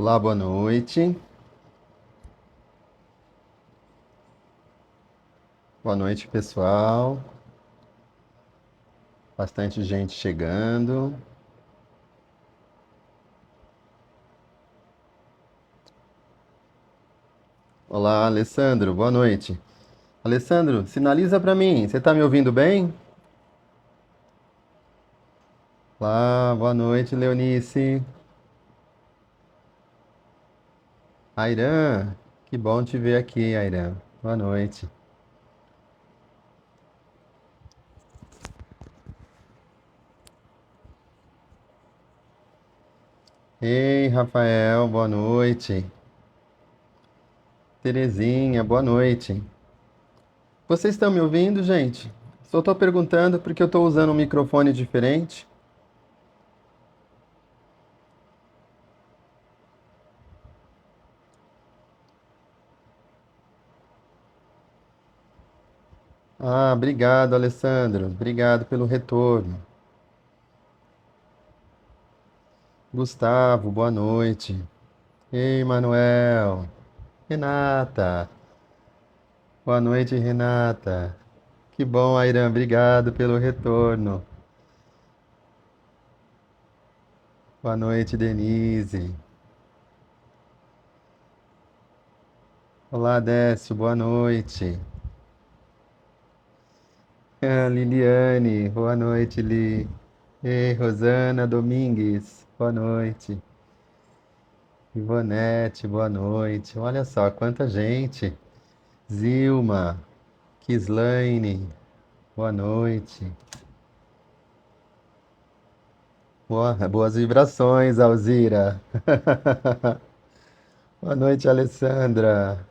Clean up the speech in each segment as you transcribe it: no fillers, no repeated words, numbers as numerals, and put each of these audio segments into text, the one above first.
Olá, boa noite. Boa noite, pessoal. Bastante gente chegando. Olá, Alessandro, boa noite. Alessandro, sinaliza para mim, você tá me ouvindo bem? Olá, boa noite, Leonice. Airan, que bom te ver aqui, Airan. Boa noite. Ei, Rafael, boa noite. Terezinha, boa noite. Vocês estão me ouvindo, gente? Só tô perguntando porque eu tô usando um microfone diferente. Ah, obrigado, Alessandro. Obrigado pelo retorno. Gustavo, boa noite. Ei, Manuel. Renata. Boa noite, Renata. Que bom, Airan. Obrigado pelo retorno. Boa noite, Denise. Olá, Décio. Boa noite. Ah, Liliane. Boa noite, Li. Ei, Rosana Domingues. Boa noite. Ivonete, boa noite. Olha só quanta gente. Zilma. Kislaine. Boa noite. Boas vibrações, Alzira. Boa noite, Alessandra.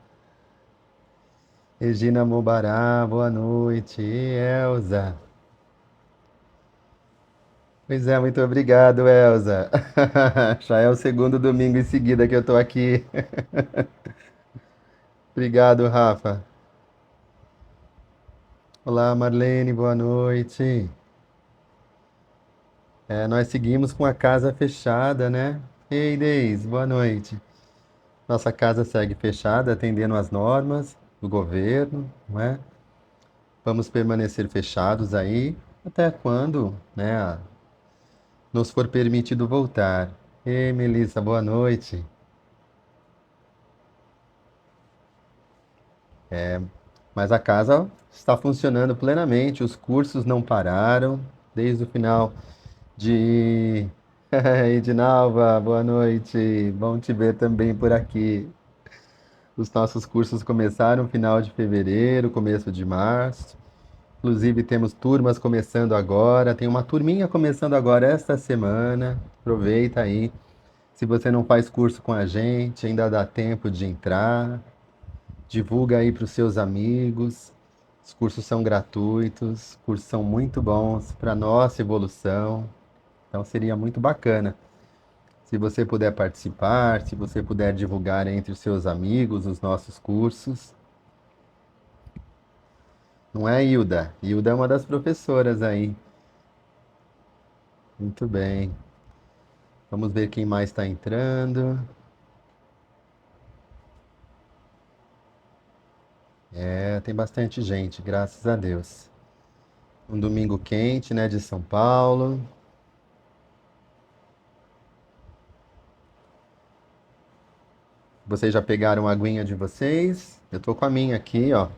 Regina Mubará, boa noite. E Elza. Pois é, muito obrigado, Elza. Já é o segundo domingo em seguida que eu tô aqui. Obrigado, Rafa. Olá, Marlene, boa noite. É, nós seguimos com a casa fechada, né? Ei, Deis, boa noite. Nossa casa segue fechada, atendendo às normas do governo, não é? Vamos permanecer fechados aí até quando, né, nos for permitido voltar. Ei, Melissa, boa noite. Mas a casa está funcionando plenamente, os cursos não pararam desde o final de. Edinalva, boa noite. Bom te ver também por aqui. Os nossos cursos começaram no final de fevereiro, começo de março. Inclusive, temos turmas começando agora. Tem uma turminha começando agora esta semana. Aproveita aí. Se você não faz curso com a gente, ainda dá tempo de entrar. Divulga aí para os seus amigos. Os cursos são gratuitos, os cursos são muito bons para nossa evolução. Então seria muito bacana se você puder participar, se você puder divulgar entre os seus amigos os nossos cursos. Não é, Hilda? Hilda é uma das professoras aí. Muito bem. Vamos ver quem mais está entrando. É, tem bastante gente, graças a Deus. Um domingo quente, né, de São Paulo. Vocês já pegaram a aguinha de vocês? Eu tô com a minha aqui, ó,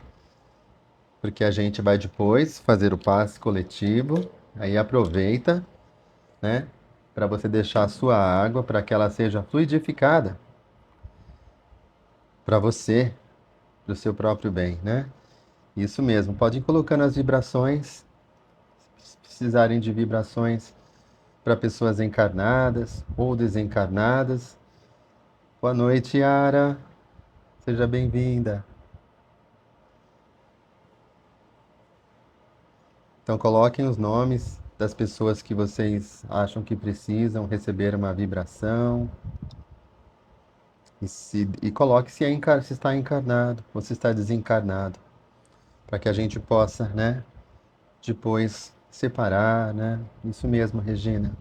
porque a gente vai depois fazer o passe coletivo. Aí aproveita, né, para você deixar a sua água para que ela seja fluidificada para você, para o seu próprio bem, né? Isso mesmo. Podem ir colocando as vibrações, se precisarem de vibrações para pessoas encarnadas ou desencarnadas. Boa noite, Yara. Seja bem-vinda. Então, coloquem os nomes das pessoas que vocês acham que precisam receber uma vibração e coloque se está encarnado ou se está desencarnado, para que a gente possa, né, depois separar, né? Isso mesmo, Regina.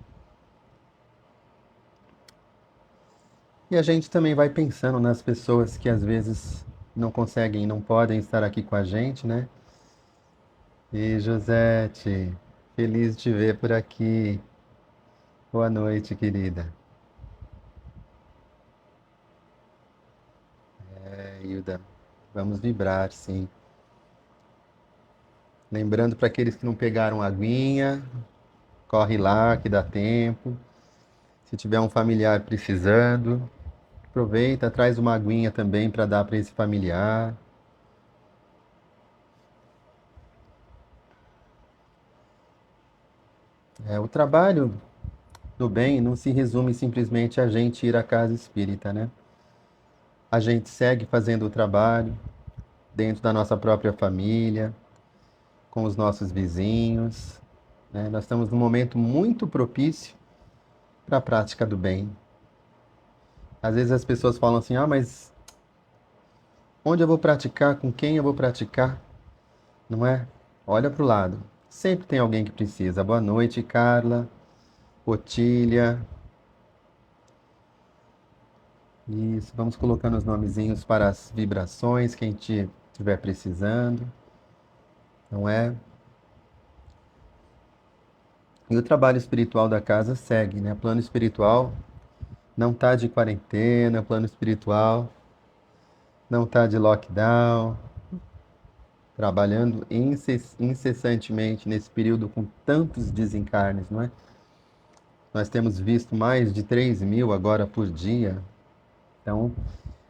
E a gente também vai pensando nas pessoas que às vezes não conseguem, não podem estar aqui com a gente, né? E Josete, feliz de te ver por aqui. Boa noite, querida. Hilda, vamos vibrar, sim. Lembrando para aqueles que não pegaram aguinha, corre lá que dá tempo. Se tiver um familiar precisando, aproveita, traz uma aguinha também para dar para esse familiar. O trabalho do bem não se resume simplesmente a gente ir à casa espírita, né? A gente segue fazendo o trabalho dentro da nossa própria família, com os nossos vizinhos, né? Nós estamos num momento muito propício para a prática do bem. Às vezes as pessoas falam assim: ah, mas onde eu vou praticar? Com quem eu vou praticar? Não é? Olha para o lado. Sempre tem alguém que precisa. Boa noite, Carla, Otília. Isso, vamos colocando os nomezinhos para as vibrações, quem estiver precisando, não é? E o trabalho espiritual da casa segue, né? Plano espiritual não está de quarentena, plano espiritual não está de lockdown, trabalhando incessantemente nesse período com tantos desencarnes, não é? Nós temos visto mais de 3.000 agora por dia, então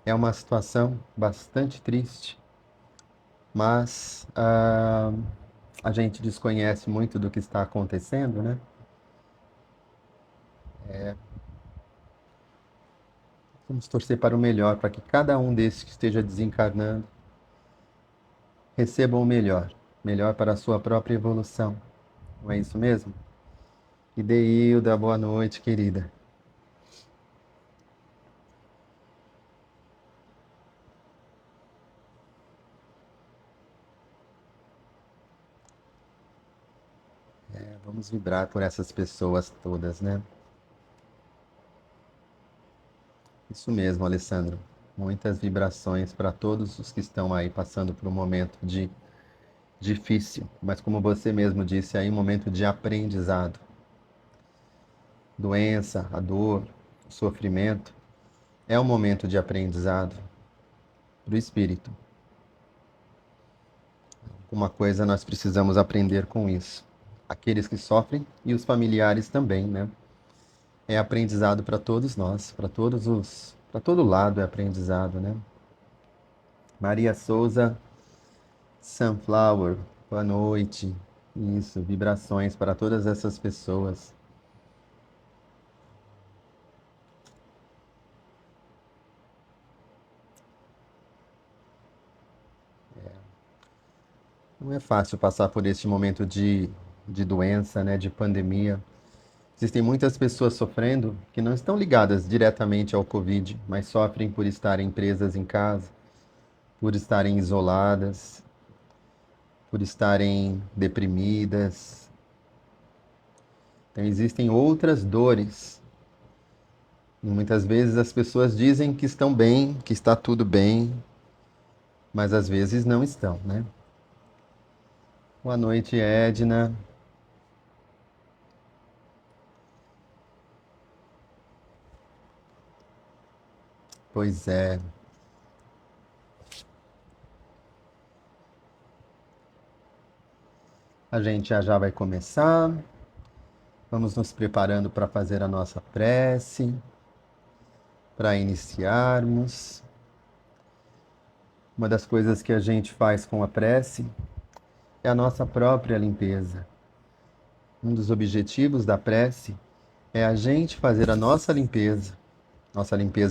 é uma situação bastante triste, mas a gente desconhece muito do que está acontecendo, né? Vamos torcer para o melhor, para que cada um desses que esteja desencarnando receba o melhor, melhor para a sua própria evolução. Não é isso mesmo? Ideilda, boa noite, querida. Vamos vibrar por essas pessoas todas, né? Isso mesmo, Alessandro. Muitas vibrações para todos os que estão aí passando por um momento de difícil, mas como você mesmo disse aí, um momento de aprendizado. Doença, a dor, o sofrimento é um momento de aprendizado para o espírito. Uma coisa nós precisamos aprender com isso. Aqueles que sofrem e os familiares também, né? É aprendizado para todos nós, para todo lado é aprendizado, né? Maria Souza, Sunflower, boa noite. Isso, vibrações para todas essas pessoas. Não é fácil passar por este momento de doença, né, de pandemia. Existem muitas pessoas sofrendo que não estão ligadas diretamente ao Covid, mas sofrem por estarem presas em casa, por estarem isoladas, por estarem deprimidas. Então, existem outras dores. E muitas vezes as pessoas dizem que estão bem, que está tudo bem, mas às vezes não estão, né? Boa noite, Edna. Pois é, a gente já já vai começar. Vamos nos preparando para fazer a nossa prece, para iniciarmos. Uma das coisas que a gente faz com a prece é a nossa própria limpeza. Um dos objetivos da prece é a gente fazer a nossa limpeza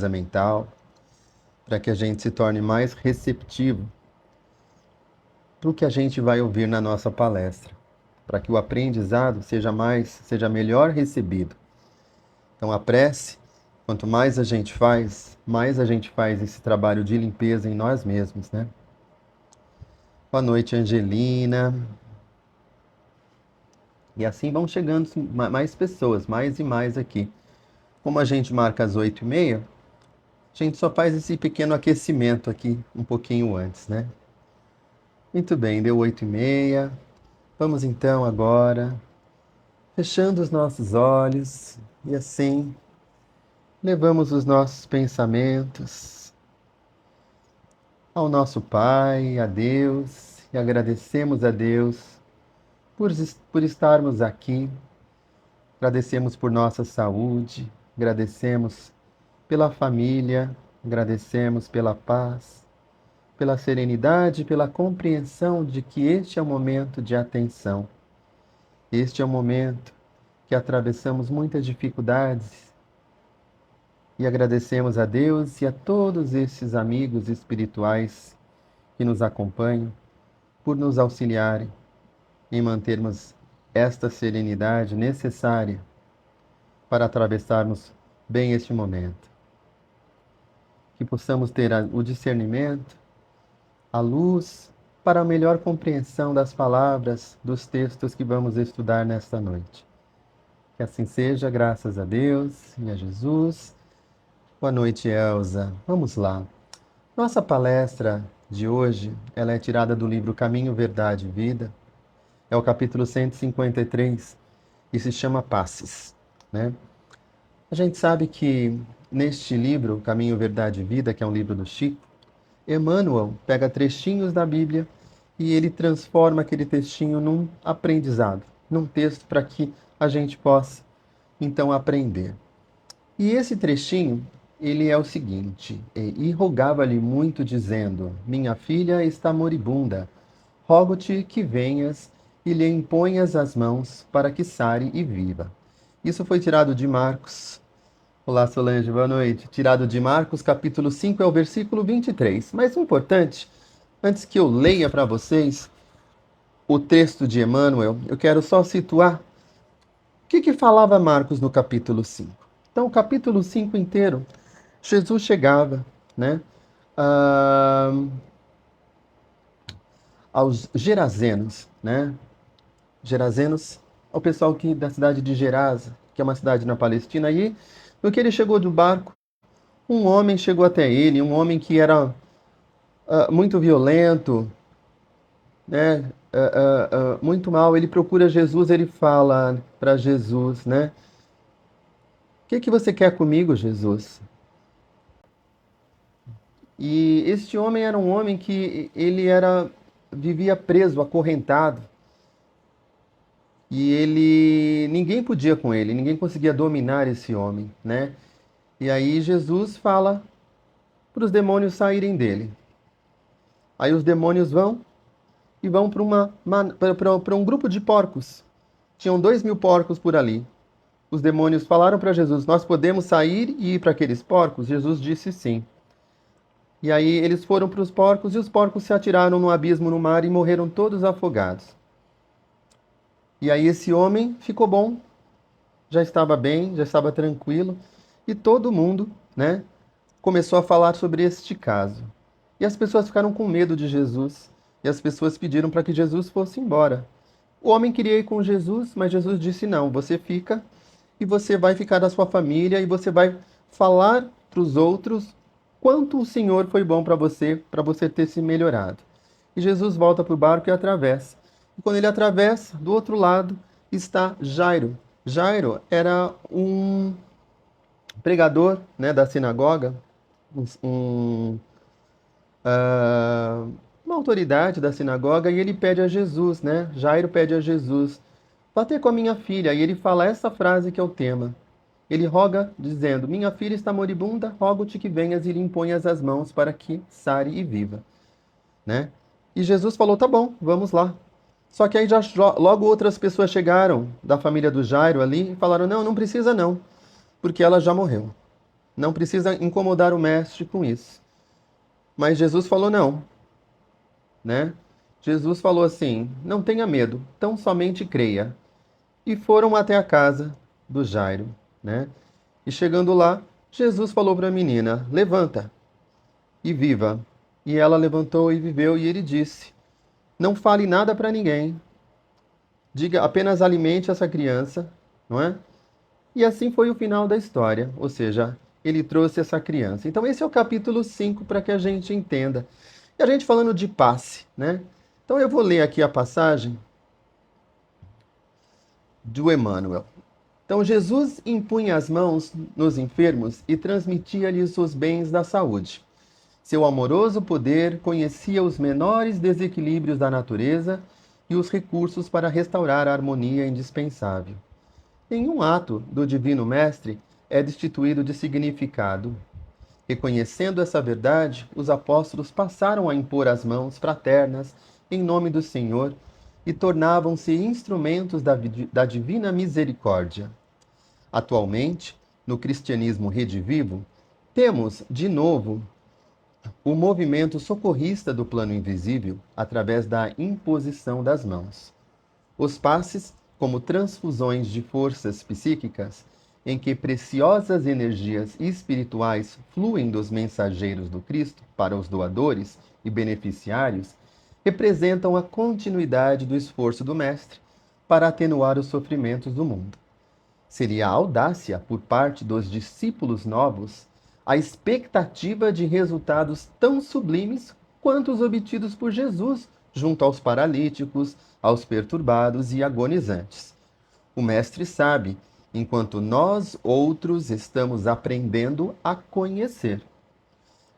mental, para que a gente se torne mais receptivo para o que a gente vai ouvir na nossa palestra, para que o aprendizado seja melhor recebido. Então a prece, quanto mais a gente faz esse trabalho de limpeza em nós mesmos, né? Boa noite, Angelina. E assim vão chegando mais pessoas, mais e mais aqui. Como a gente marca às 8h30, A gente só faz esse pequeno aquecimento aqui um pouquinho antes, né? Muito bem, deu 8h30. Vamos então agora, fechando os nossos olhos e assim levamos os nossos pensamentos ao nosso Pai, a Deus, e agradecemos a Deus por estarmos aqui, agradecemos por nossa saúde, agradecemos pela família, agradecemos pela paz, pela serenidade, pela compreensão de que este é o momento de atenção. Este é o momento que atravessamos muitas dificuldades e agradecemos a Deus e a todos esses amigos espirituais que nos acompanham por nos auxiliarem em mantermos esta serenidade necessária para atravessarmos bem este momento. Que possamos ter o discernimento, a luz para a melhor compreensão das palavras dos textos que vamos estudar nesta noite. Que assim seja, graças a Deus e a Jesus. Boa noite, Elza. Vamos lá. Nossa palestra de hoje, ela é tirada do livro Caminho, Verdade e Vida. É o capítulo 153 e se chama Passes, né? A gente sabe que neste livro, Caminho, Verdade e Vida, que é um livro do Chico, Emmanuel pega trechinhos da Bíblia e ele transforma aquele textinho num aprendizado, num texto para que a gente possa, então, aprender. E esse trechinho, ele é o seguinte: e rogava-lhe muito, dizendo: Minha filha está moribunda, rogo-te que venhas e lhe imponhas as mãos para que sare e viva. Isso foi tirado de Marcos. Olá, Solange, boa noite. Tirado de Marcos, capítulo 5, é o versículo 23. Mas o importante, antes que eu leia para vocês o texto de Emmanuel, eu quero só situar o que falava Marcos no capítulo 5. Então, o capítulo 5 inteiro, Jesus chegava, né, aos Gerazenos, né? Gerazenos, ao pessoal aqui da cidade de Gerasa, que é uma cidade na Palestina. Aí, no que ele chegou do barco, um homem chegou até ele, um homem que era muito violento, né? Muito mal. Ele procura Jesus, ele fala para Jesus, né? O que você quer comigo, Jesus? E este homem era um homem que vivia preso, acorrentado. E ninguém podia com ele, ninguém conseguia dominar esse homem, né? E aí Jesus fala para os demônios saírem dele. Aí os demônios vão para um grupo de porcos. Tinham 2.000 porcos por ali. Os demônios falaram para Jesus: Nós podemos sair e ir para aqueles porcos? Jesus disse sim. E aí eles foram para os porcos e os porcos se atiraram no abismo no mar e morreram todos afogados. E aí esse homem ficou bom, já estava bem, já estava tranquilo, e todo mundo, né, começou a falar sobre este caso. E as pessoas ficaram com medo de Jesus, e as pessoas pediram para que Jesus fosse embora. O homem queria ir com Jesus, mas Jesus disse: Não, você fica, e você vai ficar da sua família, e você vai falar para os outros quanto o Senhor foi bom para você ter se melhorado. E Jesus volta para o barco e atravessa. E quando ele atravessa, do outro lado está Jairo. Jairo era um pregador, né, da sinagoga, um, uma autoridade da sinagoga, e ele pede a Jesus, né? Jairo pede a Jesus: vá ter com a minha filha. E ele fala essa frase que é o tema. Ele roga, dizendo: Minha filha está moribunda, rogo-te que venhas e lhe imponhas as mãos para que sare e viva, né? E Jesus falou: Tá bom, vamos lá. Só que aí já logo outras pessoas chegaram da família do Jairo ali e falaram: Não, não precisa não, porque ela já morreu. Não precisa incomodar o mestre com isso. Mas Jesus falou: Não, né? Jesus falou assim: Não tenha medo, tão somente creia. E foram até a casa do Jairo, né? E chegando lá, Jesus falou para a menina: Levanta e viva. E ela levantou e viveu, e ele disse: Não fale nada para ninguém. Diga, apenas alimente essa criança, não é? E assim foi o final da história. Ou seja, ele trouxe essa criança. Então esse é o capítulo 5 para que a gente entenda. E a gente falando de passe, né? Então eu vou ler aqui a passagem do Emmanuel. Então Jesus impunha as mãos nos enfermos e transmitia-lhes os bens da saúde. Seu amoroso poder conhecia os menores desequilíbrios da natureza e os recursos para restaurar a harmonia indispensável. Nenhum ato do Divino Mestre é destituído de significado. Reconhecendo essa verdade, os apóstolos passaram a impor as mãos fraternas em nome do Senhor e tornavam-se instrumentos da divina misericórdia. Atualmente, no cristianismo redivivo, temos, de novo, o movimento socorrista do plano invisível através da imposição das mãos. Os passes, como transfusões de forças psíquicas, em que preciosas energias espirituais fluem dos mensageiros do Cristo para os doadores e beneficiários, representam a continuidade do esforço do Mestre para atenuar os sofrimentos do mundo. Seria audácia por parte dos discípulos novos a expectativa de resultados tão sublimes quanto os obtidos por Jesus junto aos paralíticos, aos perturbados e agonizantes. O Mestre sabe, enquanto nós outros estamos aprendendo a conhecer.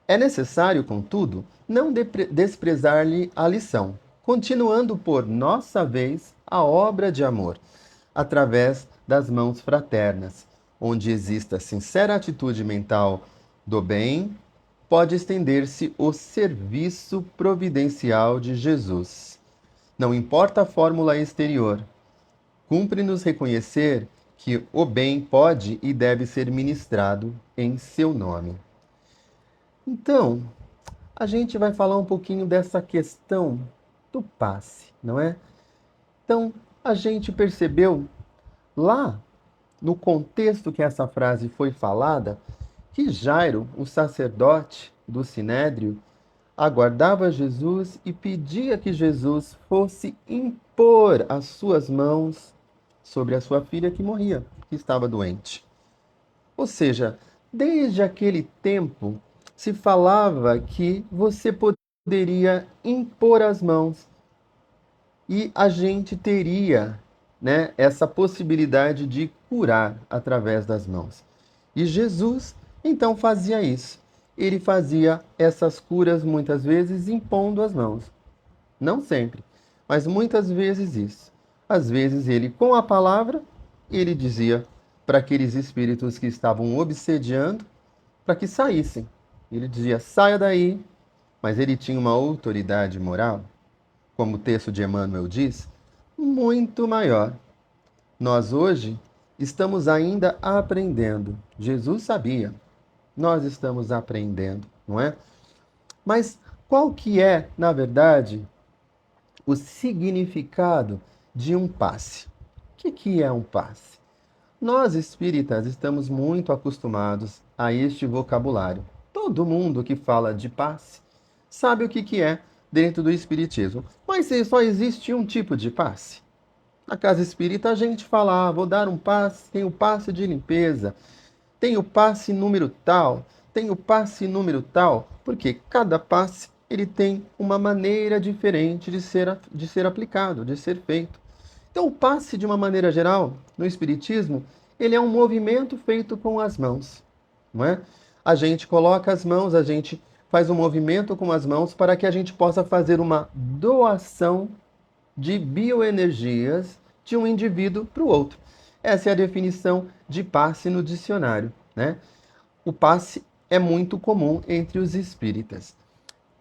É necessário, contudo, não desprezar-lhe a lição, continuando por nossa vez a obra de amor, através das mãos fraternas, onde exista sincera atitude mental do bem, pode estender-se o serviço providencial de Jesus. Não importa a fórmula exterior, cumpre-nos reconhecer que o bem pode e deve ser ministrado em seu nome. Então, a gente vai falar um pouquinho dessa questão do passe, não é? Então, a gente percebeu lá no contexto que essa frase foi falada, que Jairo, o sacerdote do Sinédrio, aguardava Jesus e pedia que Jesus fosse impor as suas mãos sobre a sua filha que morria, que estava doente. Ou seja, desde aquele tempo se falava que você poderia impor as mãos e a gente teria, né, essa possibilidade de curar através das mãos. E Jesus então fazia isso. Ele fazia essas curas muitas vezes impondo as mãos. Não sempre, mas muitas vezes isso. Às vezes ele, com a palavra, ele dizia para aqueles espíritos que estavam obsediando para que saíssem. Ele dizia: saia daí, mas ele tinha uma autoridade moral, como o texto de Emmanuel diz, muito maior. Nós hoje estamos ainda aprendendo. Jesus sabia. Nós estamos aprendendo, não é? Mas qual que é, na verdade, o significado de um passe? O que é um passe? Nós espíritas estamos muito acostumados a este vocabulário. Todo mundo que fala de passe sabe o que é dentro do espiritismo. Mas só existe um tipo de passe. Na casa espírita a gente fala: vou dar um passe, tem o passe de limpeza, tem o passe número tal, tem o passe número tal, porque cada passe ele tem uma maneira diferente de ser aplicado, de ser feito. Então o passe, de uma maneira geral, no espiritismo, ele é um movimento feito com as mãos, não é? A gente coloca as mãos, a gente faz um movimento com as mãos para que a gente possa fazer uma doação de bioenergias de um indivíduo para o outro. Essa é a definição de passe no dicionário, né? O passe é muito comum entre os espíritas.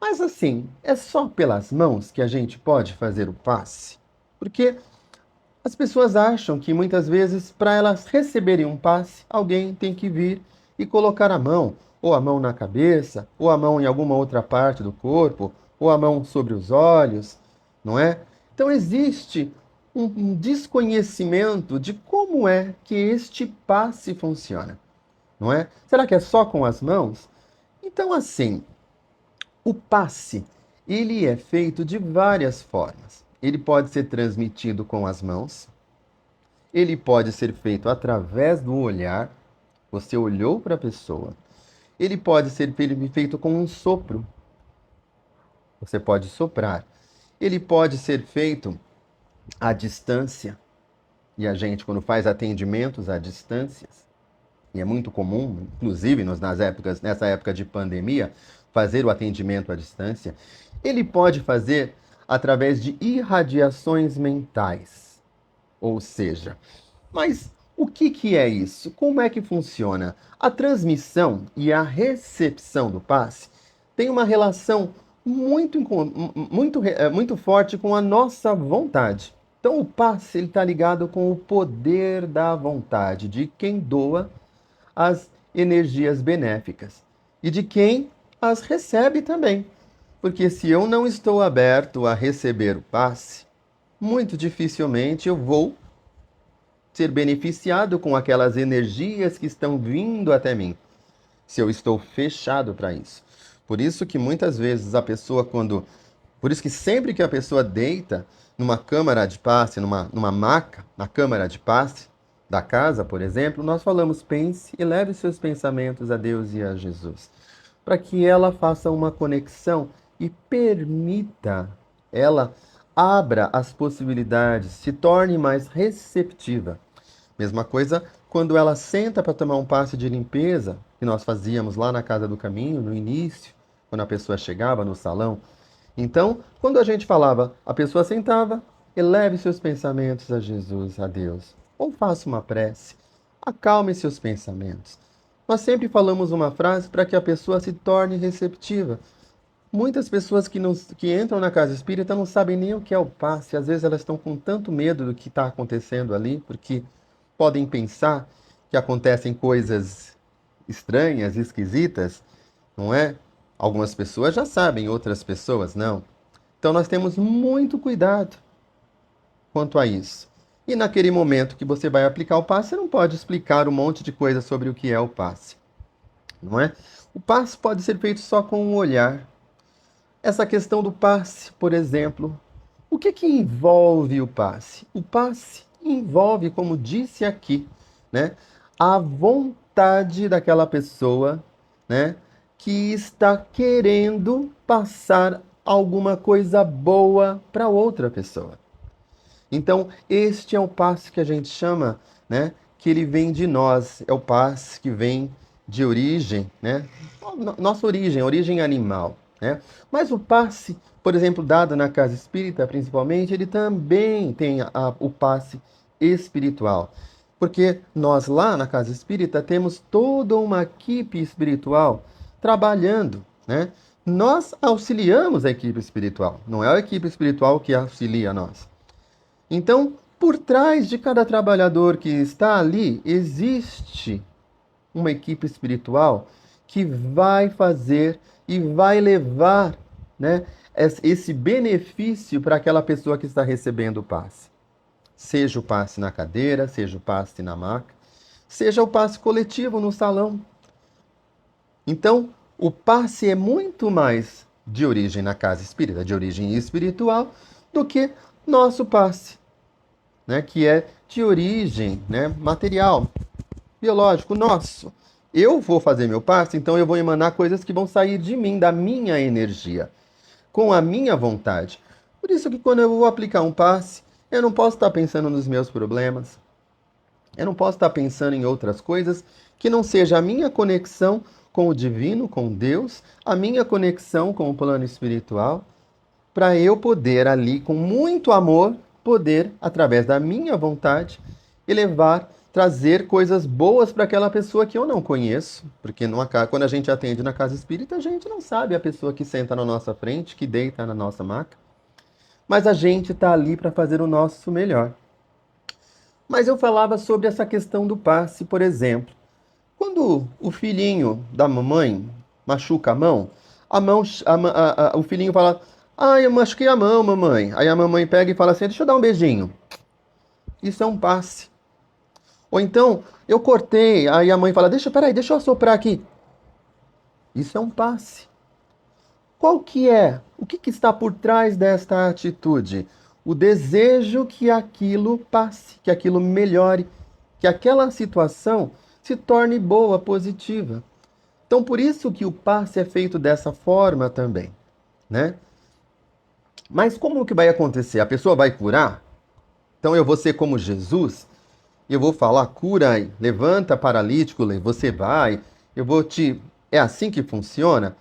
Mas assim, é só pelas mãos que a gente pode fazer o passe? Porque as pessoas acham que muitas vezes, para elas receberem um passe, alguém tem que vir e colocar a mão, ou a mão na cabeça, ou a mão em alguma outra parte do corpo, ou a mão sobre os olhos, não é? Então existe um desconhecimento de como é que este passe funciona, não é? Será que é só com as mãos? Então, assim, o passe, ele é feito de várias formas. Ele pode ser transmitido com as mãos, ele pode ser feito através do olhar, Você olhou para a pessoa. Ele pode ser feito com um sopro. Você pode soprar. Ele pode ser feito à distância. E a gente, quando faz atendimentos à distância, e é muito comum, inclusive nessa época de pandemia, fazer o atendimento à distância, ele pode fazer através de irradiações mentais. Ou seja, mas o que é isso? Como é que funciona? A transmissão e a recepção do passe tem uma relação muito forte com a nossa vontade. Então o passe está ligado com o poder da vontade de quem doa as energias benéficas e de quem as recebe também. Porque se eu não estou aberto a receber o passe, muito dificilmente eu vou ser beneficiado com aquelas energias que estão vindo até mim, se eu estou fechado para isso. Por isso que muitas vezes por isso que sempre que a pessoa deita numa câmara de passe, numa maca, na câmara de passe da casa, por exemplo, nós falamos: pense e leve seus pensamentos a Deus e a Jesus, para que ela faça uma conexão e permita, ela abra as possibilidades, se torne mais receptiva. Mesma coisa quando ela senta para tomar um passe de limpeza, que nós fazíamos lá na Casa do Caminho, no início, quando a pessoa chegava no salão. Então, quando a gente falava, a pessoa sentava, eleve seus pensamentos a Jesus, a Deus. Ou faça uma prece, acalme seus pensamentos. Nós sempre falamos uma frase para que a pessoa se torne receptiva. Muitas pessoas que entram na casa espírita não sabem nem o que é o passe. Às vezes elas estão com tanto medo do que está acontecendo ali, porque podem pensar que acontecem coisas estranhas, esquisitas, não é? Algumas pessoas já sabem, outras pessoas não. Então nós temos muito cuidado quanto a isso. E naquele momento que você vai aplicar o passe, você não pode explicar um monte de coisa sobre o que é o passe, não é? O passe pode ser feito só com um olhar. Essa questão do passe, por exemplo, o que envolve o passe? O passe envolve, como disse aqui, né, a vontade daquela pessoa, né, que está querendo passar alguma coisa boa para outra pessoa. Então, este é o passe que a gente chama, né, que ele vem de nós, é o passe que vem de origem, né, nossa origem animal, né? Mas o passe, por exemplo, dado na casa espírita, principalmente, ele também tem o passe espiritual. Porque nós lá na casa espírita temos toda uma equipe espiritual trabalhando, né? Nós auxiliamos a equipe espiritual, não é a equipe espiritual que auxilia nós. Então, por trás de cada trabalhador que está ali, existe uma equipe espiritual que vai fazer e vai levar, né, esse benefício para aquela pessoa que está recebendo o passe. Seja o passe na cadeira, seja o passe na maca, seja o passe coletivo no salão. Então, o passe é muito mais de origem na casa espírita, de origem espiritual, do que nosso passe, né, que é de origem, né, material, biológico, nosso. Eu vou fazer meu passe, então eu vou emanar coisas que vão sair de mim, da minha energia, com a minha vontade. Por isso que quando eu vou aplicar um passe, eu não posso estar pensando nos meus problemas. Eu não posso estar pensando em outras coisas que não seja a minha conexão com o divino, com Deus, a minha conexão com o plano espiritual, para eu poder ali, com muito amor, poder, através da minha vontade, elevar, trazer coisas boas para aquela pessoa que eu não conheço. Porque quando a gente atende na casa espírita, a gente não sabe a pessoa que senta na nossa frente, que deita na nossa maca. Mas a gente está ali para fazer o nosso melhor. Mas eu falava sobre essa questão do passe, por exemplo. Quando o filhinho da mamãe machuca o filhinho fala: "Ai, eu machuquei a mão, mamãe." Aí a mamãe pega e fala assim: "Deixa eu dar um beijinho." Isso é um passe. Ou então, eu cortei, aí a mãe fala: "Peraí, deixa eu assoprar aqui." Isso é um passe. Qual que é? O que está por trás desta atitude? O desejo que aquilo passe, que aquilo melhore, que aquela situação se torne boa, positiva. Então, por isso que o passe é feito dessa forma também, né? Mas como que vai acontecer? A pessoa vai curar? Então eu vou ser como Jesus? Eu vou falar, cura, levanta paralítico, você vai. Eu vou te... É assim que funciona?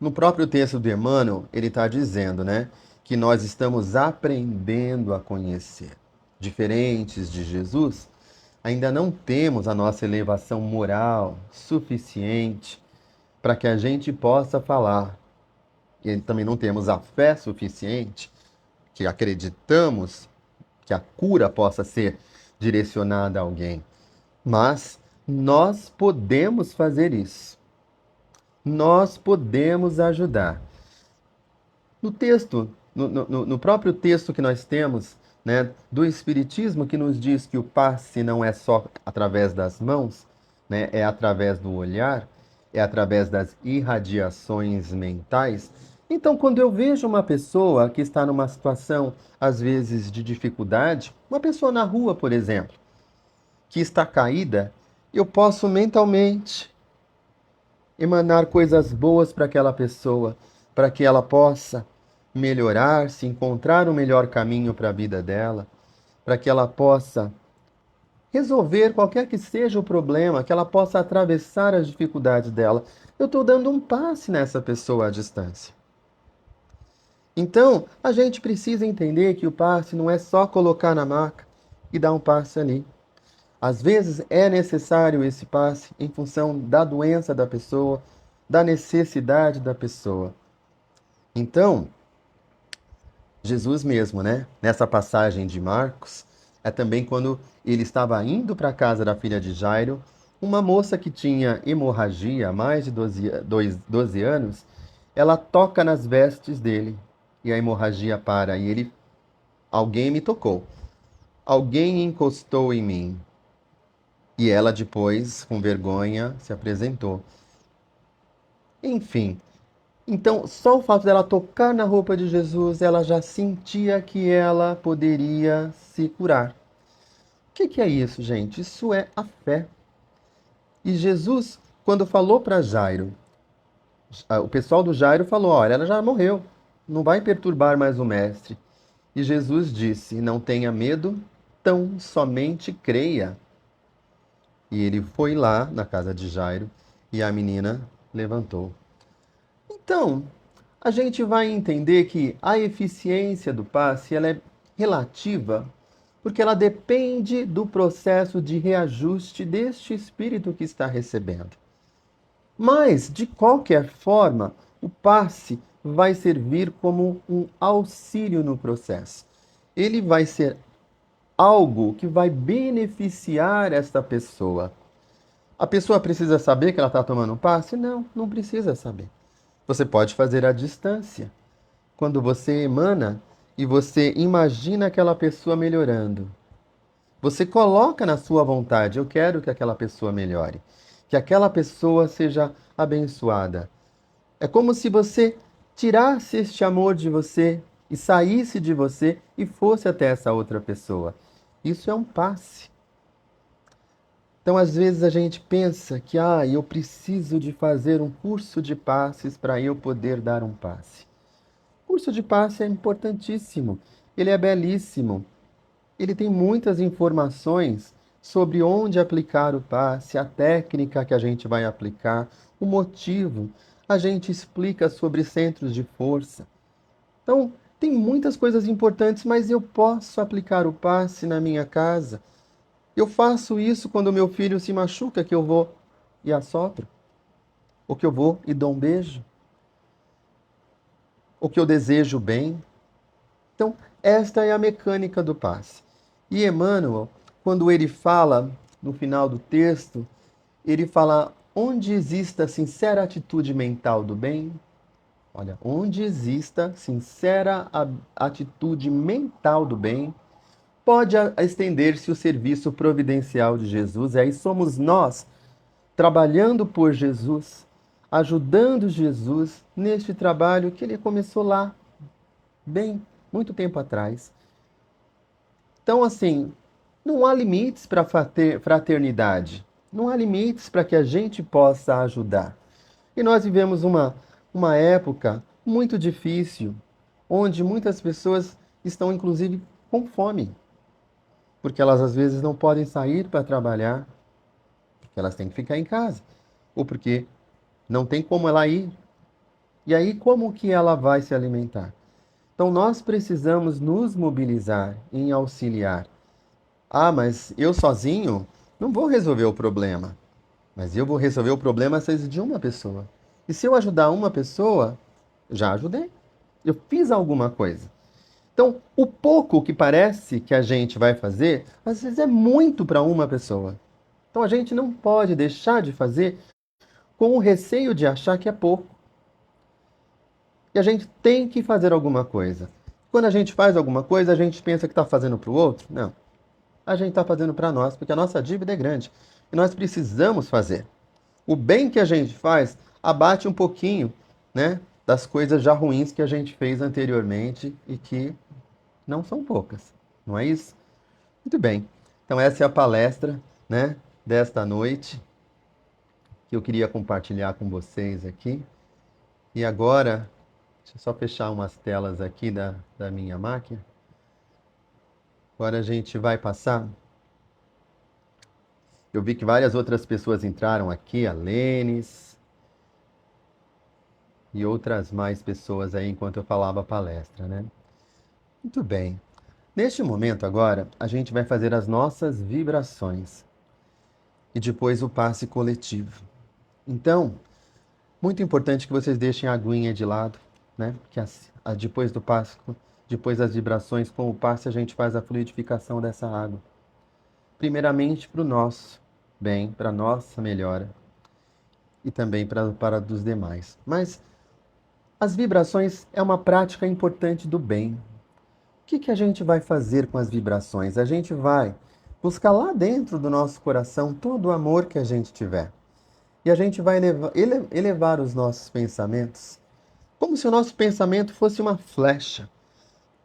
No próprio texto do Emmanuel, ele está dizendo, né, que nós estamos aprendendo a conhecer. Diferentes de Jesus, ainda não temos a nossa elevação moral suficiente para que a gente possa falar. E também não temos a fé suficiente, que acreditamos que a cura possa ser direcionada a alguém. Mas nós podemos fazer isso. Nós podemos ajudar. No texto, no próprio texto que nós temos, né, do Espiritismo, que nos diz que o passe não é só através das mãos, né, é através do olhar, é através das irradiações mentais. Então, quando eu vejo uma pessoa que está numa situação, às vezes, de dificuldade, uma pessoa na rua, por exemplo, que está caída, eu posso mentalmente emanar coisas boas para aquela pessoa, para que ela possa melhorar, se encontrar um melhor caminho para a vida dela, para que ela possa resolver qualquer que seja o problema, que ela possa atravessar as dificuldades dela. Eu estou dando um passe nessa pessoa à distância. Então, a gente precisa entender que o passe não é só colocar na maca e dar um passe ali. Às vezes é necessário esse passe em função da doença da pessoa, da necessidade da pessoa. Então, Jesus mesmo, né? Nessa passagem de Marcos, é também quando ele estava indo para a casa da filha de Jairo, uma moça que tinha hemorragia há mais de 12 anos, ela toca nas vestes dele e a hemorragia para. E ele, alguém me tocou, alguém encostou em mim. E ela depois, com vergonha, se apresentou. Enfim, então só o fato dela tocar na roupa de Jesus, ela já sentia que ela poderia se curar. O que é isso, gente? Isso é a fé. E Jesus, quando falou para Jairo, o pessoal do Jairo falou: olha, ela já morreu, não vai perturbar mais o mestre. E Jesus disse: não tenha medo, tão somente creia. E ele foi lá na casa de Jairo e a menina levantou. Então, a gente vai entender que a eficiência do passe ela é relativa porque ela depende do processo de reajuste deste espírito que está recebendo. Mas, de qualquer forma, o passe vai servir como um auxílio no processo. Ele vai ser algo que vai beneficiar esta pessoa. A pessoa precisa saber que ela está tomando um passe? Não, não precisa saber. Você pode fazer à distância. Quando você emana e você imagina aquela pessoa melhorando. Você coloca na sua vontade, eu quero que aquela pessoa melhore, que aquela pessoa seja abençoada. É como se você tirasse este amor de você e saísse de você e fosse até essa outra pessoa. Isso é um passe. Então, às vezes a gente pensa que eu preciso de fazer um curso de passes para eu poder dar um passe. O curso de passe é importantíssimo, ele é belíssimo. Ele tem muitas informações sobre onde aplicar o passe, a técnica que a gente vai aplicar, o motivo. A gente explica sobre centros de força. Então, tem muitas coisas importantes, mas eu posso aplicar o passe na minha casa. Eu faço isso quando meu filho se machuca, que eu vou e assopro. Ou que eu vou e dou um beijo. Ou que eu desejo bem. Então, esta é a mecânica do passe. E Emmanuel, quando ele fala no final do texto, ele fala: onde exista sincera atitude mental do bem, olha, onde exista sincera atitude mental do bem, pode estender-se o serviço providencial de Jesus. E aí somos nós, trabalhando por Jesus, ajudando Jesus neste trabalho que ele começou lá, bem, muito tempo atrás. Então, assim, Não há limites para a fraternidade. Não há limites para que a gente possa ajudar. E nós vivemos uma época muito difícil, onde muitas pessoas estão, inclusive, com fome, porque elas às vezes não podem sair para trabalhar, porque elas têm que ficar em casa, ou porque não tem como ela ir. E aí, como que ela vai se alimentar? Então, nós precisamos nos mobilizar em auxiliar. Ah, mas eu sozinho não vou resolver o problema. Mas eu vou resolver o problema às vezes de uma pessoa. E se eu ajudar uma pessoa, já ajudei. Eu fiz alguma coisa. Então, o pouco que parece que a gente vai fazer, às vezes é muito para uma pessoa. Então, a gente não pode deixar de fazer com o receio de achar que é pouco. E a gente tem que fazer alguma coisa. Quando a gente faz alguma coisa, a gente pensa que está fazendo para o outro? Não. A gente está fazendo para nós, porque a nossa dívida é grande. E nós precisamos fazer. O bem que a gente faz abate um pouquinho, né, das coisas já ruins que a gente fez anteriormente e que não são poucas, não é isso? Muito bem. Então essa é a palestra, né, desta noite que eu queria compartilhar com vocês aqui. E agora, deixa eu só fechar umas telas aqui da minha máquina. Agora a gente vai passar. Eu vi que várias outras pessoas entraram aqui, a Lênis e outras mais pessoas aí enquanto eu falava a palestra, né? Muito bem. Neste momento agora, a gente vai fazer as nossas vibrações e depois o passe coletivo. Então, muito importante que vocês deixem a aguinha de lado, né? Que depois do passe, depois das vibrações, com o passe a gente faz a fluidificação dessa água. Primeiramente para o nosso bem, para a nossa melhora e também para dos demais. Mas as vibrações é uma prática importante do bem. O que a gente vai fazer com as vibrações? A gente vai buscar lá dentro do nosso coração todo o amor que a gente tiver. E a gente vai elevar os nossos pensamentos como se o nosso pensamento fosse uma flecha.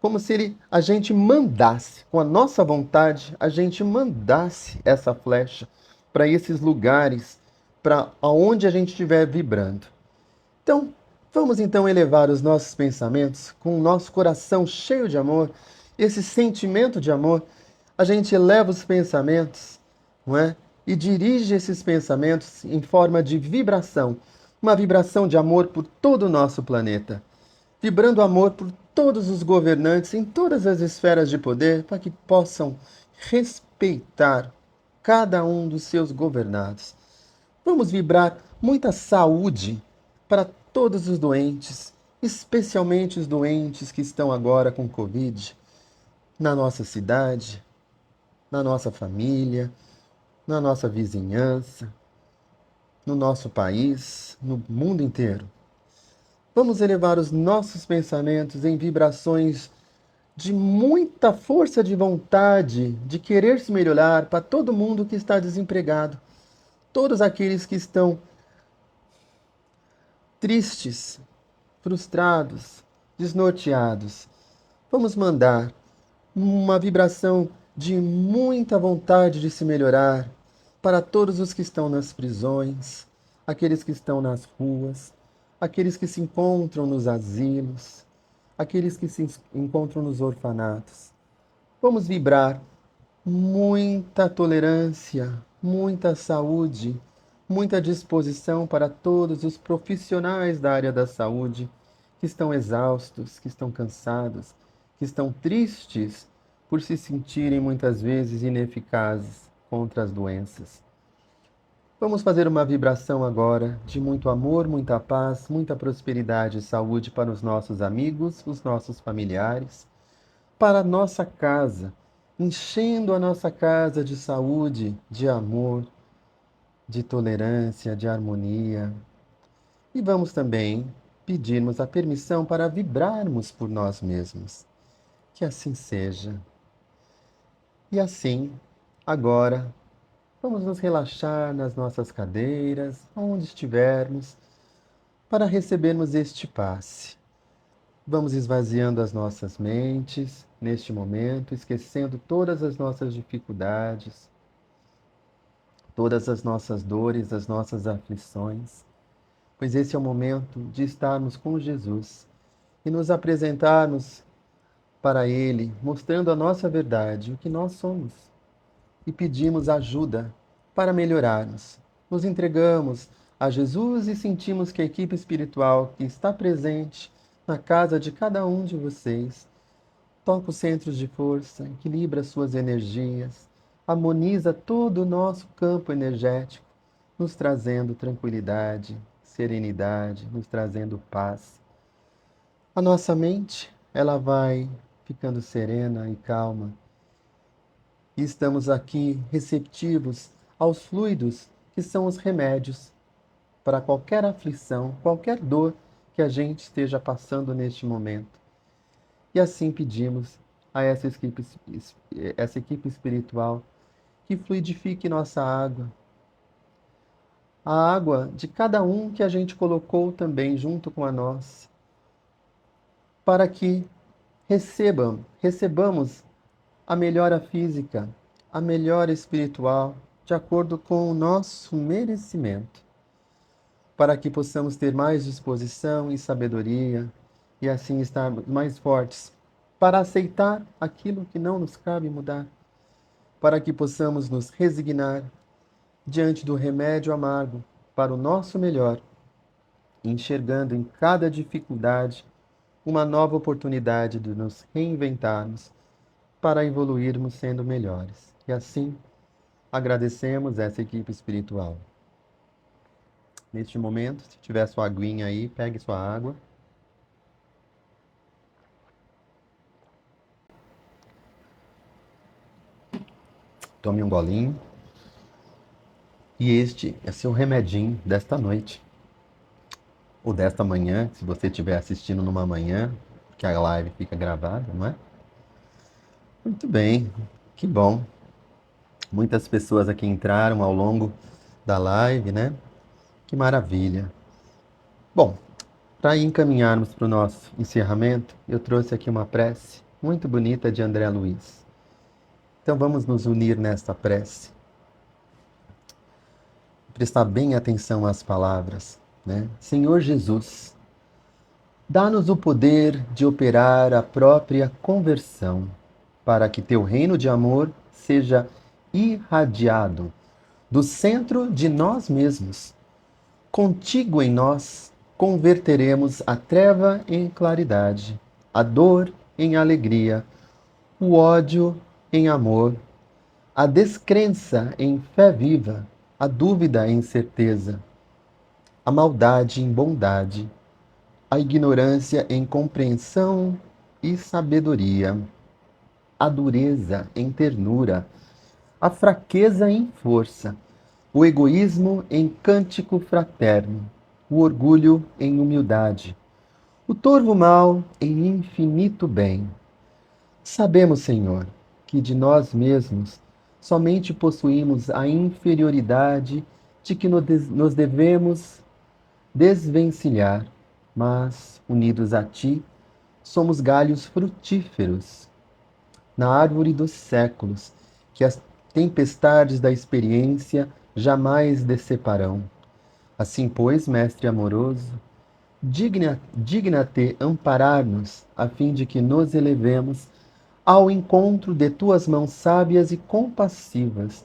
Como se a gente mandasse, com a nossa vontade, a gente mandasse essa flecha para esses lugares, para aonde a gente estiver vibrando. Então, vamos então elevar os nossos pensamentos com o nosso coração cheio de amor, esse sentimento de amor. A gente eleva os pensamentos, não é? E dirige esses pensamentos em forma de vibração, uma vibração de amor por todo o nosso planeta, vibrando amor por todos os governantes em todas as esferas de poder, para que possam respeitar cada um dos seus governados. Vamos vibrar muita saúde para todos os doentes, especialmente os doentes que estão agora com Covid, na nossa cidade, na nossa família, na nossa vizinhança, no nosso país, no mundo inteiro. Vamos elevar os nossos pensamentos em vibrações de muita força de vontade, de querer se melhorar para todo mundo que está desempregado, todos aqueles que estão tristes, frustrados, desnorteados. Vamos mandar uma vibração de muita vontade de se melhorar para todos os que estão nas prisões, aqueles que estão nas ruas, aqueles que se encontram nos asilos, aqueles que se encontram nos orfanatos. Vamos vibrar muita tolerância, muita saúde, muita disposição para todos os profissionais da área da saúde que estão exaustos, que estão cansados, que estão tristes por se sentirem muitas vezes ineficazes contra as doenças. Vamos fazer uma vibração agora de muito amor, muita paz, muita prosperidade e saúde para os nossos amigos, os nossos familiares, para a nossa casa, enchendo a nossa casa de saúde, de amor, de tolerância, de harmonia. E vamos também pedirmos a permissão para vibrarmos por nós mesmos. Que assim seja. E assim, agora, vamos nos relaxar nas nossas cadeiras, onde estivermos, para recebermos este passe. Vamos esvaziando as nossas mentes neste momento, esquecendo todas as nossas dificuldades, todas as nossas dores, as nossas aflições, pois esse é o momento de estarmos com Jesus e nos apresentarmos para Ele, mostrando a nossa verdade, o que nós somos, e pedimos ajuda para melhorarmos. Nos entregamos a Jesus e sentimos que a equipe espiritual que está presente na casa de cada um de vocês toca os centros de força, equilibra suas energias, harmoniza todo o nosso campo energético, nos trazendo tranquilidade, serenidade, nos trazendo paz. A nossa mente, ela vai ficando serena e calma. E estamos aqui receptivos aos fluidos que são os remédios para qualquer aflição, qualquer dor que a gente esteja passando neste momento. E assim pedimos a essa equipe espiritual que fluidifique nossa água, a água de cada um que a gente colocou também junto com a nossa, para que recebamos a melhora física, a melhora espiritual, de acordo com o nosso merecimento, para que possamos ter mais disposição e sabedoria e assim estarmos mais fortes para aceitar aquilo que não nos cabe mudar, para que possamos nos resignar diante do remédio amargo para o nosso melhor, enxergando em cada dificuldade uma nova oportunidade de nos reinventarmos para evoluirmos sendo melhores. E assim, agradecemos essa equipe espiritual. Neste momento, se tiver sua aguinha aí, pegue sua água. Tome um golinho. E este é seu remedinho desta noite. Ou desta manhã, se você estiver assistindo numa manhã, que a live fica gravada, não é? Muito bem, que bom. Muitas pessoas aqui entraram ao longo da live, né? Que maravilha. Bom, para encaminharmos para o nosso encerramento, eu trouxe aqui uma prece muito bonita de André Luiz. Então vamos nos unir nesta prece. Prestar bem atenção às palavras, né? Senhor Jesus, dá-nos o poder de operar a própria conversão, para que teu reino de amor seja irradiado do centro de nós mesmos. Contigo em nós converteremos a treva em claridade, a dor em alegria, o ódio em amor, a descrença em fé viva, a dúvida em certeza, a maldade em bondade, a ignorância em compreensão e sabedoria, a dureza em ternura, a fraqueza em força, o egoísmo em cântico fraterno, o orgulho em humildade, o torvo mal em infinito bem. Sabemos, Senhor, que de nós mesmos somente possuímos a inferioridade de que nos devemos desvencilhar, mas, unidos a Ti, somos galhos frutíferos na árvore dos séculos, que as tempestades da experiência jamais deceparão. Assim, pois, Mestre amoroso, digna-te amparar-nos, a fim de que nos elevemos ao encontro de tuas mãos sábias e compassivas,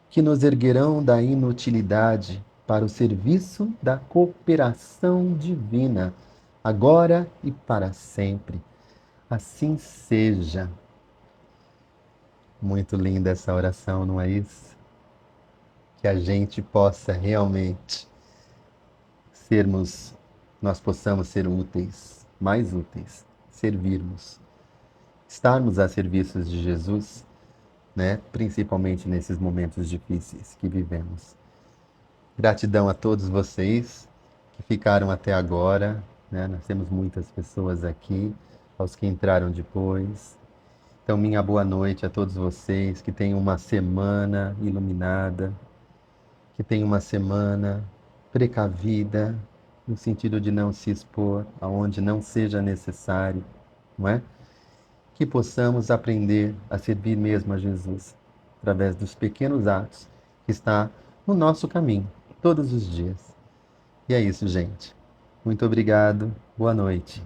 que nos erguerão da inutilidade para o serviço da cooperação divina, agora e para sempre. Assim seja. Muito linda essa oração, não é isso? Que a gente possa realmente nós possamos ser úteis, mais úteis, servirmos, estarmos a serviços de Jesus, né? Principalmente nesses momentos difíceis que vivemos. Gratidão a todos vocês que ficaram até agora, né? Nós temos muitas pessoas aqui, aos que entraram depois. Então, minha boa noite a todos vocês, que tenham uma semana iluminada, que tenham uma semana precavida, no sentido de não se expor aonde não seja necessário, não é? Que possamos aprender a servir mesmo a Jesus através dos pequenos atos que está no nosso caminho todos os dias. E é isso, gente. Muito obrigado. Boa noite.